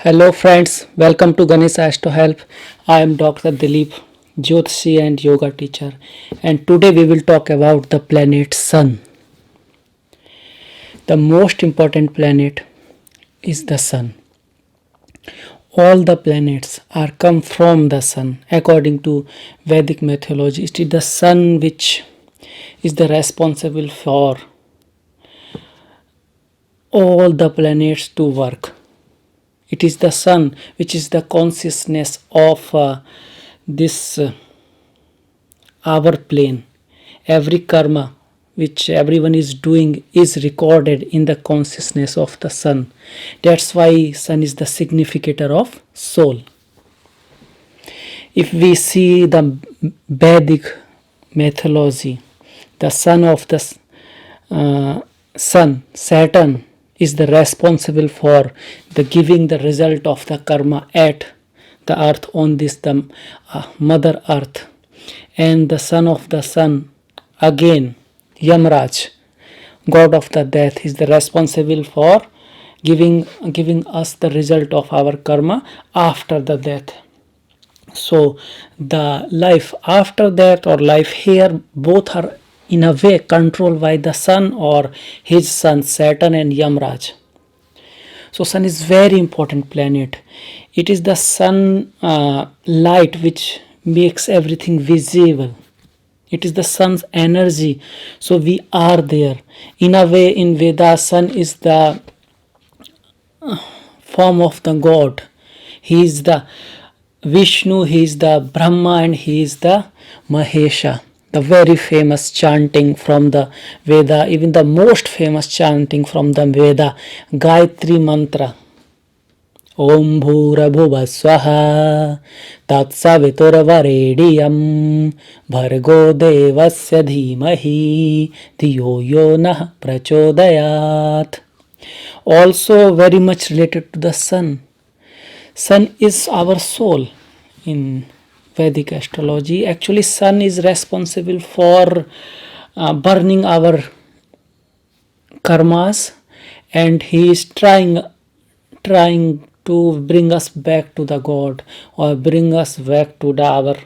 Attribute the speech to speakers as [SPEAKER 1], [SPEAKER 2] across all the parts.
[SPEAKER 1] Hello friends, welcome to Ganesha Astrohelp. I am Dr. Dilip, Jyotish and yoga teacher, and today we will talk about the planet Sun. The most important planet is the Sun. All the planets are come from the Sun. According to Vedic mythology, it is the Sun which is the responsible for all the planets to work. It is the Sun which is the consciousness of this our plane. Every karma which everyone is doing is recorded in the consciousness of the Sun. That's why Sun is the significator of soul. If we see the Vedic mythology, the son of the Sun, Saturn, is the responsible for the giving the result of the karma at the earth on this the mother earth. And the son of the Sun, again Yamraj, god of the death, is the responsible for giving us the result of our karma after the death. So the life after that or life here, both are in a way controlled by the Sun or his son Saturn and Yamraj. So Sun is very important planet. It is the Sun light which makes everything visible. It is the Sun's energy. So we are there. In a way, in Vedas, Sun is the form of the God. He is the Vishnu, he is the Brahma, and he is the Mahesha. The very famous chanting from the Veda, even the most famous chanting from the Veda, Gayatri Mantra. Om Bhura Bhuva Swaha Tatsaviturvarediyam Bhargo Devasya Dhimahi Dhiyo Yo Nah Prachodayat. Also very much related to the Sun. Sun is our soul in Vedic astrology. Actually, Sun is responsible for burning our karmas, and he is trying to bring us back to the God or bring us back to our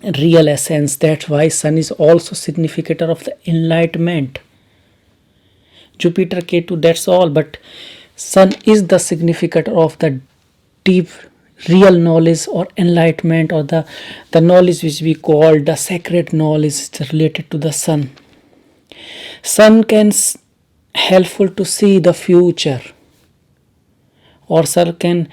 [SPEAKER 1] real essence. That's why Sun is also significator of the enlightenment. Jupiter, Ketu, that's all, but Sun is the significator of the deep real knowledge or enlightenment, or the knowledge which we call the sacred knowledge related to the Sun. Sun can helpful to see the future, or Sun can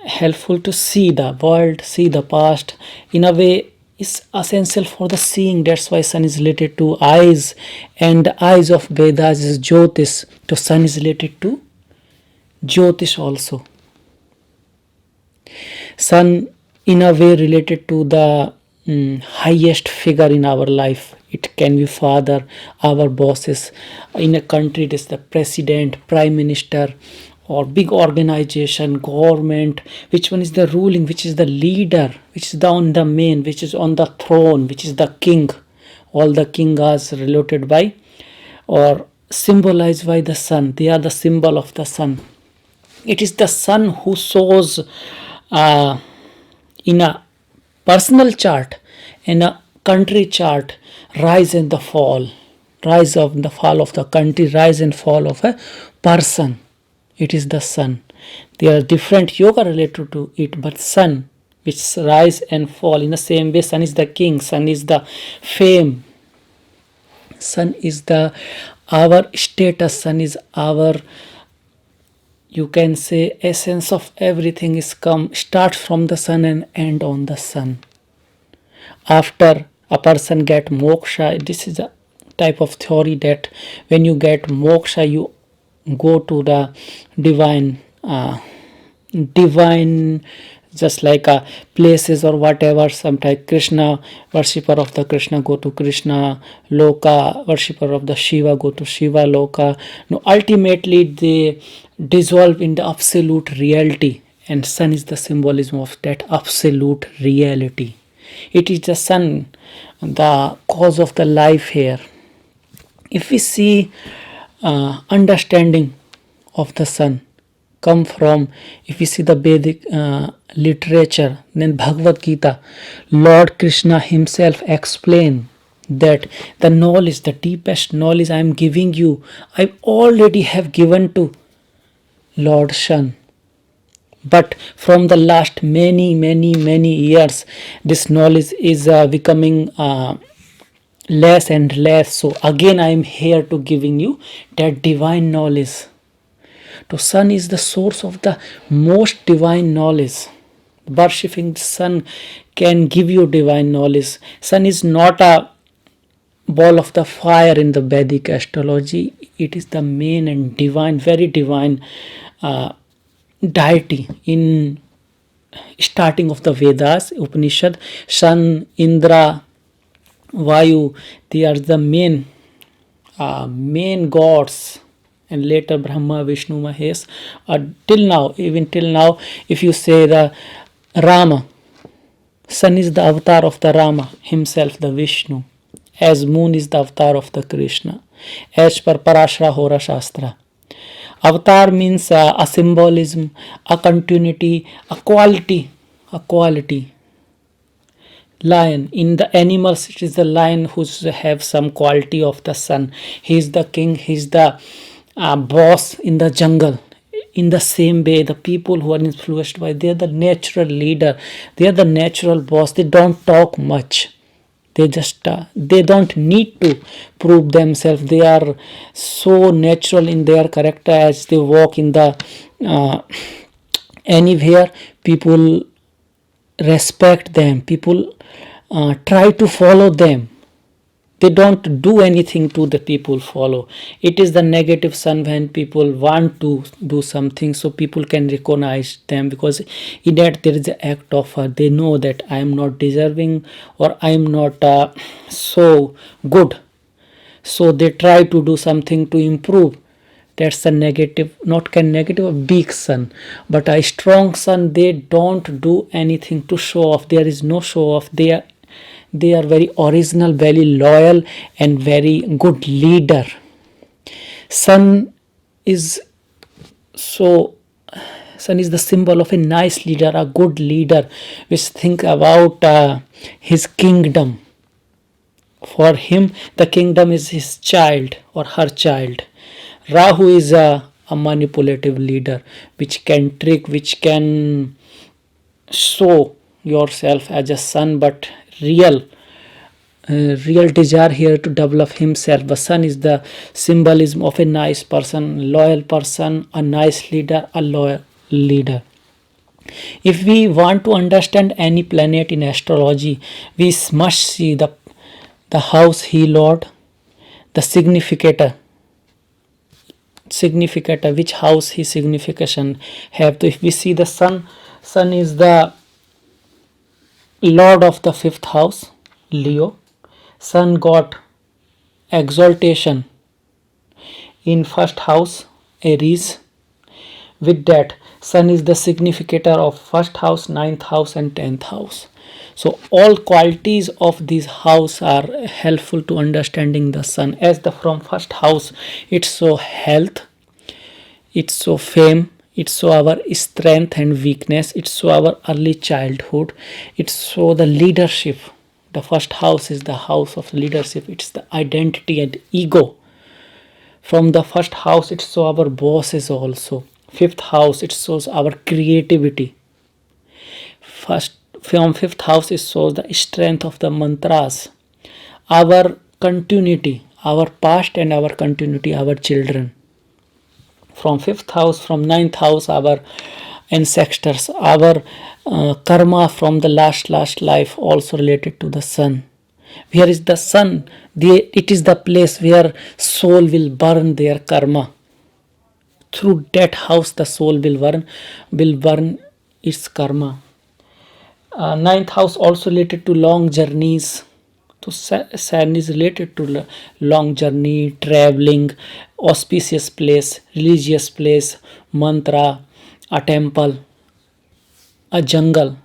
[SPEAKER 1] helpful to see the world, see the past. In a way, is essential for the seeing. That's why Sun is related to eyes, and the eyes of Vedas is Jyotish. So Sun is related to Jyotish also. Sun in a way related to the highest figure in our life. It can be father, our bosses. In a country it is the president, prime minister, or big organization, government. Which one is the ruling, which is the leader, which is on the main, which is on the throne, which is the king. All the king are related by or symbolized by the Sun. They are the symbol of the Sun. It is the Sun who shows in a personal chart, in a country chart, rise and the fall, rise of the fall of the country, rise and fall of a person. It is the Sun. There are different yoga related to it, but Sun which rise and fall in the same way. Sun is the king, Sun is the fame, Sun is the our status, Sun is our, you can say, essence of everything is start from the Sun and end on the Sun. After a person get moksha, this is a type of theory that when you get moksha, you go to the divine just like places or whatever. Sometimes Krishna, worshipper of the Krishna go to Krishna Loka, worshipper of the Shiva go to Shiva Loka. No, ultimately they dissolve in the absolute reality, and Sun is the symbolism of that absolute reality. It is the Sun, the cause of the life here. If we see understanding of the Sun, come from, if you see the Vedic literature, then Bhagavad Gita, Lord Krishna himself explained that the knowledge, the deepest knowledge I am giving you, I already have given to Lord Sun. But from the last many years, this knowledge is becoming less and less. So again I am here to giving you that divine knowledge. So sun is the source of the most divine knowledge. Worshipping the sun can give you divine knowledge. Sun is not a ball of the fire in the Vedic astrology. It is the main and divine, very divine deity in starting of the Vedas, Upanishad. Sun, Indra, Vayu, they are the main gods, and later Brahma, Vishnu, Mahesh. Till now, even till now, if you say the Rama, sun is the avatar of the Rama himself, the Vishnu, as moon is the avatar of the Krishna, as per Parashara Hora Shastra. Avatar means a symbolism, a continuity, a quality. Lion, in the animals it is the lion who have some quality of the sun. He is the king, he is the boss in the jungle. In the same way, the people who are influenced by, they are the natural leader, they are the natural boss. They don't talk much, they just they don't need to prove themselves. They are so natural in their character. As they walk in the anywhere, people respect them, people try to follow them. They don't do anything to the people follow. It is the negative sun when people want to do something, so people can recognize them, because in that there is an act of they know that I am not deserving, or I am not so good, so they try to do something to improve. That's a negative, not can negative, a weak sun. But a strong sun, they don't do anything to show off. There is no show off. They are very original, very loyal, and very good leader. Sun is the symbol of a nice leader, a good leader, which think about his kingdom. For him, the kingdom is his child or her child. Rahu is a manipulative leader, which can trick, which can show yourself as a son, but real desire here to develop himself. The sun is the symbolism of a nice person, loyal person, a nice leader, a loyal leader. If we want to understand any planet in astrology, we must see the house he lord, the significator, which house his signification have. So if we see the sun is the lord of the fifth house, Leo. Sun got exaltation in first house, Aries. With that, sun is the significator of first house, ninth house, and 10th house. So all qualities of these house are helpful to understanding the sun. As the from first house, it's so health, it's so fame, it's so our strength and weakness, it's so our early childhood, it's so the leadership. The first house is the house of leadership. It's the identity and ego. From the first house, it shows our bosses also. Fifth house, it shows our creativity. From fifth house, it shows the strength of the mantras, our continuity, our past and our continuity, our children. From fifth house, from ninth house, our ancestors, our karma from the last life, also related to the sun. Where is the sun? It is the place where soul will burn their karma. Through that house, the soul will burn its karma. Ninth house also related to long journeys. So sun is related to long journey, traveling, auspicious place, religious place, mantra, a temple, a jungle,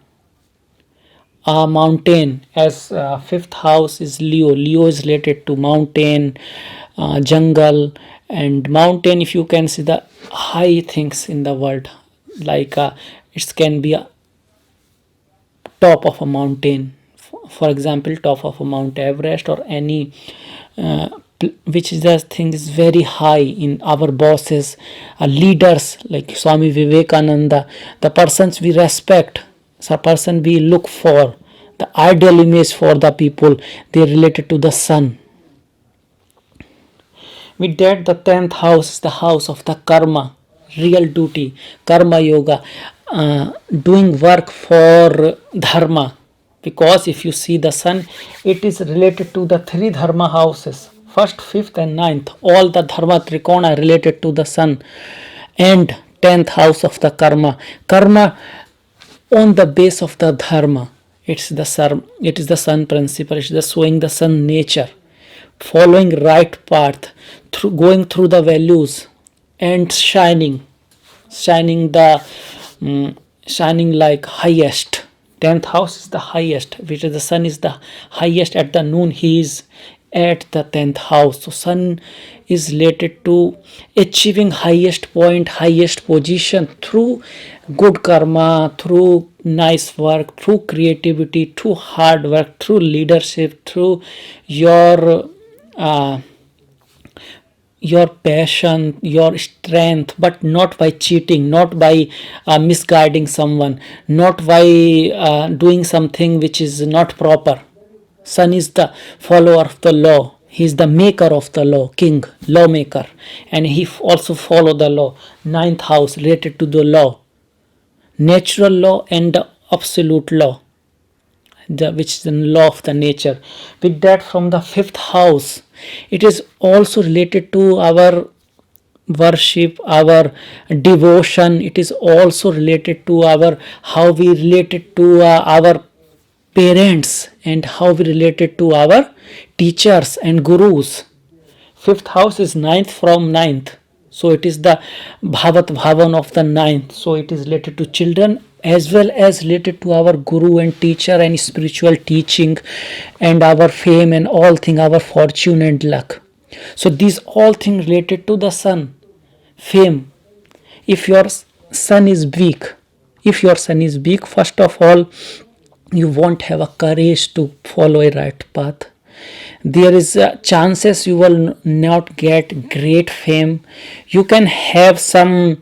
[SPEAKER 1] a mountain, as fifth house is Leo. Leo is related to mountain, jungle, and mountain. If you can see the high things in the world, like it can be a top of a mountain, for example, top of a Mount Everest, or any which is the thing is very high in our bosses, leaders like Swami Vivekananda, the persons we respect, the person we look for, the ideal image for the people, they related to the sun. With that, the 10th house is the house of the karma, real duty, karma yoga, doing work for dharma. Because if you see the sun, it is related to the three dharma houses, first, fifth, and ninth. All the dharma trikona are related to the sun, and 10th house of the karma. Karma on the base of the dharma. It's the sun. It is the sun principle. It's the showing the sun nature, following right path, through going through the values, and shining the shining like highest. 10th house is the highest, which is the sun is the highest. At the noon he is at the 10th house. So sun is related to achieving highest point, highest position through good karma, through nice work, through creativity, through hard work, through leadership, through your passion, your strength, but not by cheating, not by misguiding someone, not by doing something which is not proper. Sun is the follower of the law. He is the maker of the law, king, lawmaker, and he also follow the law. 9th house related to the law, natural law and the absolute law, which is the law of the nature. With that, from the 5th house, it is also related to our worship, our devotion. It is also related to our how we related to our parents, and how we related to our teachers and gurus. 5th house is 9th from 9th, so it is the bhavat bhavan of the 9th. So it is related to children as well as related to our guru and teacher and spiritual teaching, and our fame and all thing, our fortune and luck. So these all things related to the sun, fame. If your sun is weak, first of all, you won't have a courage to follow a right path. There is chances you will not get great fame. You can have some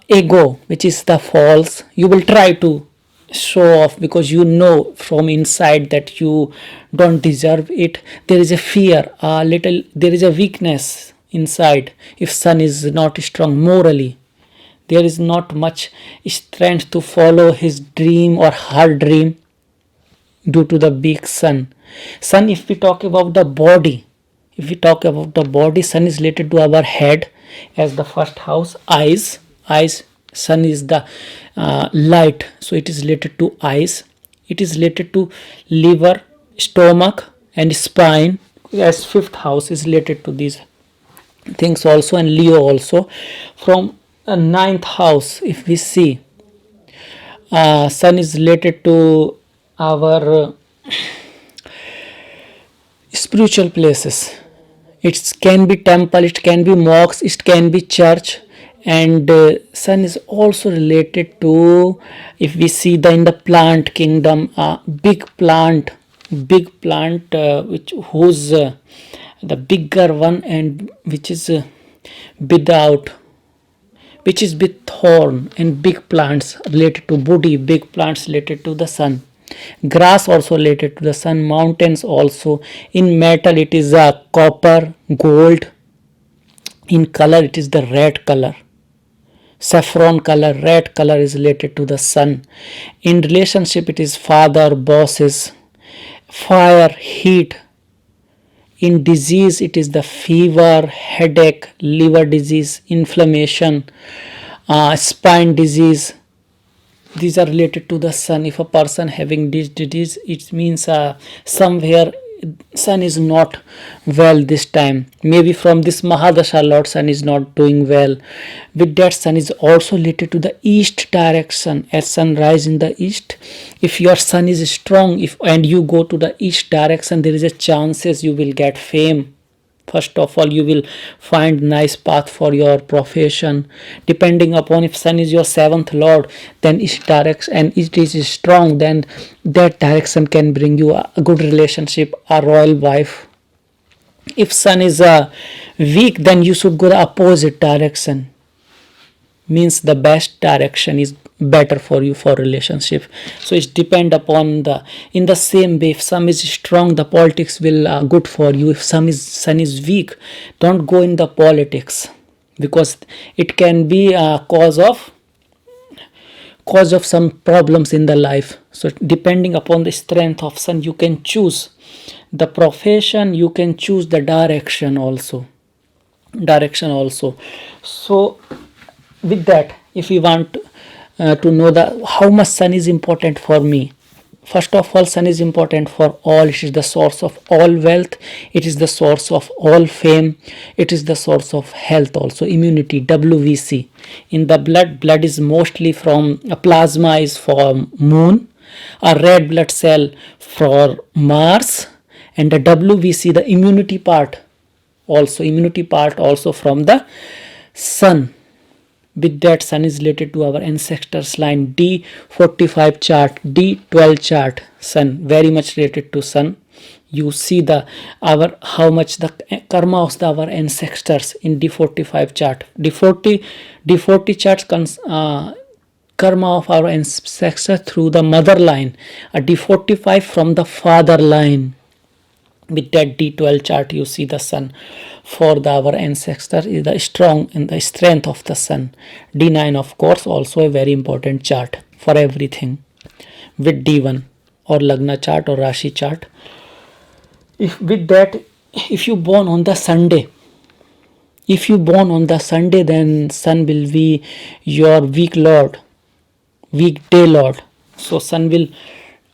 [SPEAKER 1] ego, which is the false. You will try to show off because you know from inside that you don't deserve it. There is a fear, a little, there is a weakness inside. If sun is not strong morally, there is not much strength to follow his dream or her dream due to the big sun. Sun, if we talk about the body, sun is related to our head as the first house. Eyes, sun is the light, so it is related to eyes. It is related to liver, stomach, and spine, as 5th house is related to these things also, and Leo also. From 9th house, if we see, sun is related to our spiritual places. It can be temple, it can be mosques, it can be church. And sun is also related to, if we see in the plant kingdom, big plant which whose the bigger one, and which is without, which is with thorn, and big plants related to body, big plants related to the sun. Grass also related to the sun. Mountains also. In metal it is a copper, gold. In color it is the red color, saffron color. Red color is related to the sun. In relationship it is father, bosses, fire, heat. In disease it is the fever, headache, liver disease, inflammation, spine disease. These are related to the sun. If a person having this disease, it means somewhere sun is not well this time. Maybe from this Mahadasha Lord sun is not doing well. With that, sun is also related to the east direction, as sun rise in the east. If your sun is strong, and you go to the east direction, there is a chances you will get fame. First of all, you will find nice path for your profession. Depending upon if sun is your seventh lord, then each direction, and it is strong, then that direction can bring you a good relationship, a royal wife. If sun is weak, then you should go the opposite direction. Means the best direction is better for you for relationship. So it depend upon the, in the same way, if sun is strong, the politics will good for you. If sun is weak, don't go in the politics, because it can be a cause of some problems in the life. So depending upon the strength of sun, you can choose the profession, you can choose the direction also. So with that, if we want to know the how much sun is important for me, first of all, sun is important for all. It is the source of all wealth, it is the source of all fame, it is the source of health also, immunity, WBC. In the blood is mostly from plasma is for moon, a red blood cell for Mars, and the WBC, the immunity part also from the sun. With that, sun is related to our ancestors line, D45 chart, D12 chart. Sun very much related to sun. You see how much the karma of our ancestors in D45 chart. D40 charts karma of our ancestors through the mother line, a D45 from the father line. With that D12 chart, you see the sun for our ancestor is the strong and the strength of the sun. D9, of course, also a very important chart for everything. With D1 or Lagna chart or Rashi chart, if you born on the Sunday, then sun will be your weekday lord. So sun will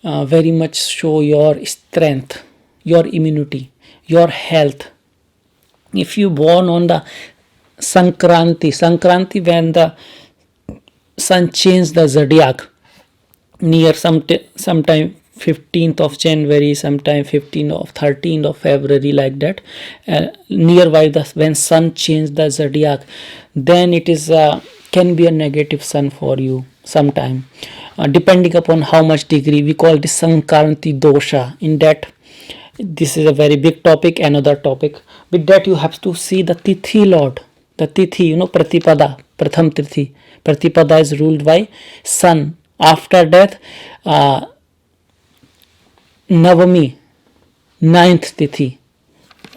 [SPEAKER 1] very much show your strength, your immunity, your health. If you born on the Sankranti, when the sun changed the zodiac, near sometime 15th of January, sometime 13th of February, like that, nearby when sun changed the zodiac, then it is can be a negative sun for you sometime, depending upon how much degree. We call this Sankranti dosha. In that, this is a very big topic, another topic. With that, you have to see the Tithi Lord. The Tithi, Pratipada, Pratham Tithi. Pratipada is ruled by sun. After that, Navami, 9th Tithi,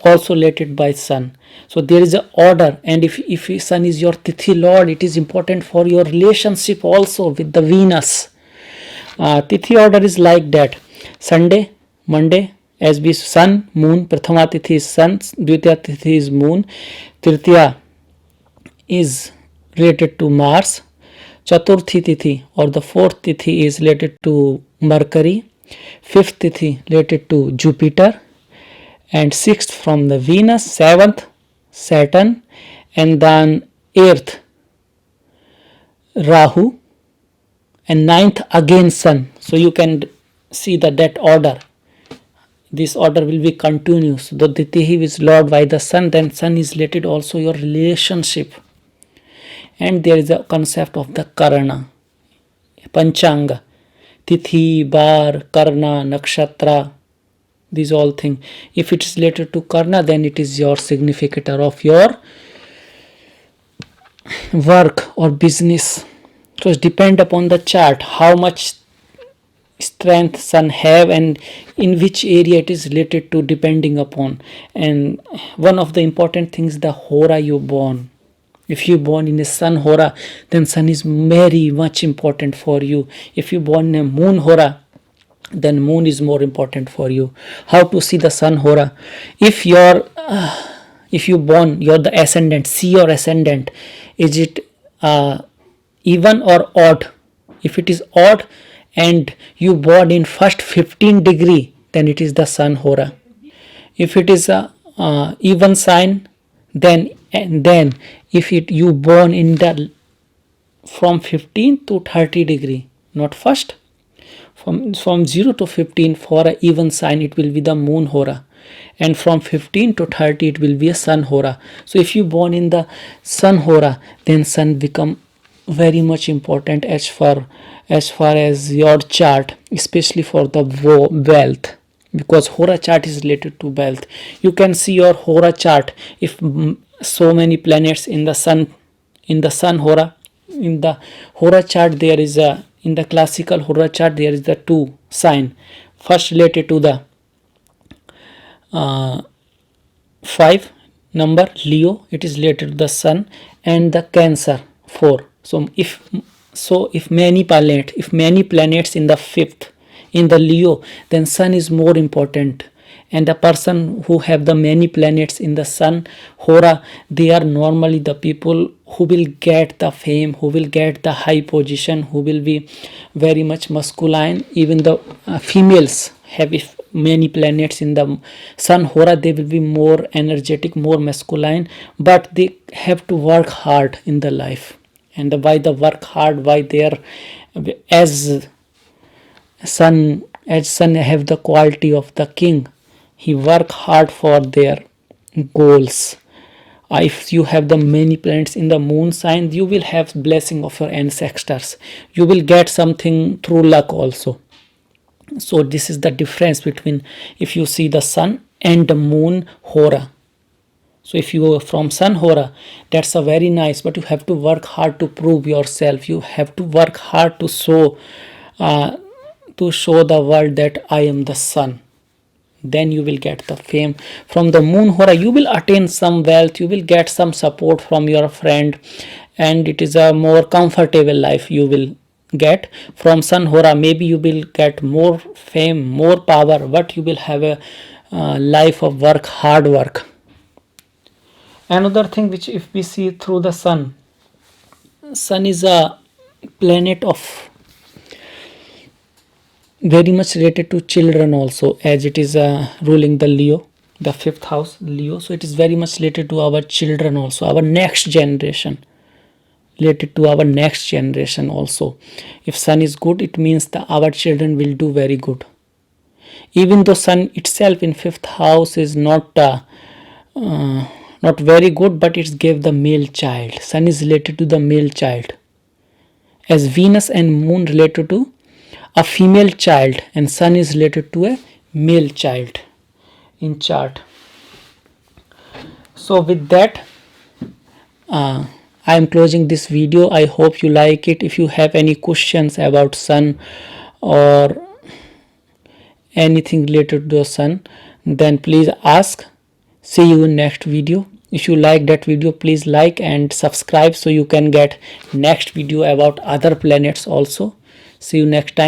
[SPEAKER 1] also related by sun. So there is an order, and if sun is your Tithi Lord, it is important for your relationship also with the Venus. Tithi order is like that: Sunday, Monday, as be sun, moon. Prathama Tithi is sun, Dvitiya Tithi is moon, Tritiya is related to Mars, Chaturthi Tithi or the fourth Tithi is related to Mercury, fifth Tithi related to Jupiter, and sixth from the Venus, seventh Saturn, and then eighth Rahu, and ninth again sun. So you can see that order. This order will be continuous. The Tithi is lord by the sun, then sun is related also your relationship. And there is a concept of the Karna, Panchanga, Tithi, Bar, Karna, Nakshatra, these all things. If it is related to Karna, then it is your significator of your work or business. So it depends upon the chart, how much strength sun have and in which area it is related to, depending upon. And one of the important things, the Hora you born. If you born in a sun Hora, then sun is very much important for you. If you born in a moon Hora, then moon is more important for you. How to see the sun Hora? If you born, you're the ascendant, see your ascendant. Is it even or odd? If it is odd and you born in first 15 degree, then it is the sun Hora. If it is a even sign, then if you born in the from 15 to 30 degree, not first, from 0 to 15 for a even sign it will be the moon hora, and from 15 to 30 it will be a sun hora. So if you born in the sun hora, then sun become very much important as far as your chart, especially for the wealth, because hora chart is related to wealth. You can see your hora chart. If so many planets in the sun hora, in the hora chart there is a, in the classical hora chart there is the two sign. First related to the 5 number Leo, it is related to the sun, and the Cancer 4. So if many planets in the fifth in the Leo, then sun is more important. And the person who have the many planets in the sun hora, they are normally the people who will get the fame, who will get the high position, who will be very much masculine. Even the females have, if many planets in the sun hora, they will be more energetic, more masculine, but they have to work hard in the life. And why the work hard, why they are, as sun have the quality of the king, he work hard for their goals. If you have the many planets in the moon sign, you will have blessing of your ancestors, you will get something through luck also. So this is the difference between if you see the sun and the moon hora. So if you go from sun hora, that's a very nice, but you have to work hard to prove yourself. You have to work hard to show the world that I am the sun. Then you will get the fame. From the moon hora, you will attain some wealth, you will get some support from your friend, and it is a more comfortable life you will get. From sun hora, maybe you will get more fame, more power, but you will have a life of hard work. Another thing which if we see through the sun is a planet of very much related to children also, as it is ruling the Leo, the fifth house Leo. So it is very much related to our children also, our next generation, related to our next generation also. If sun is good, it means that our children will do very good. Even though sun itself in fifth house is not very good, but it gave the male child. Sun is related to the male child, as Venus and moon related to a female child, and sun is related to a male child in chart. So with that, I am closing this video. I hope you like it. If you have any questions about sun or anything related to the sun, then please ask. See you in next video. If you like that video, please like and subscribe so you can get next video about other planets also. See you next time.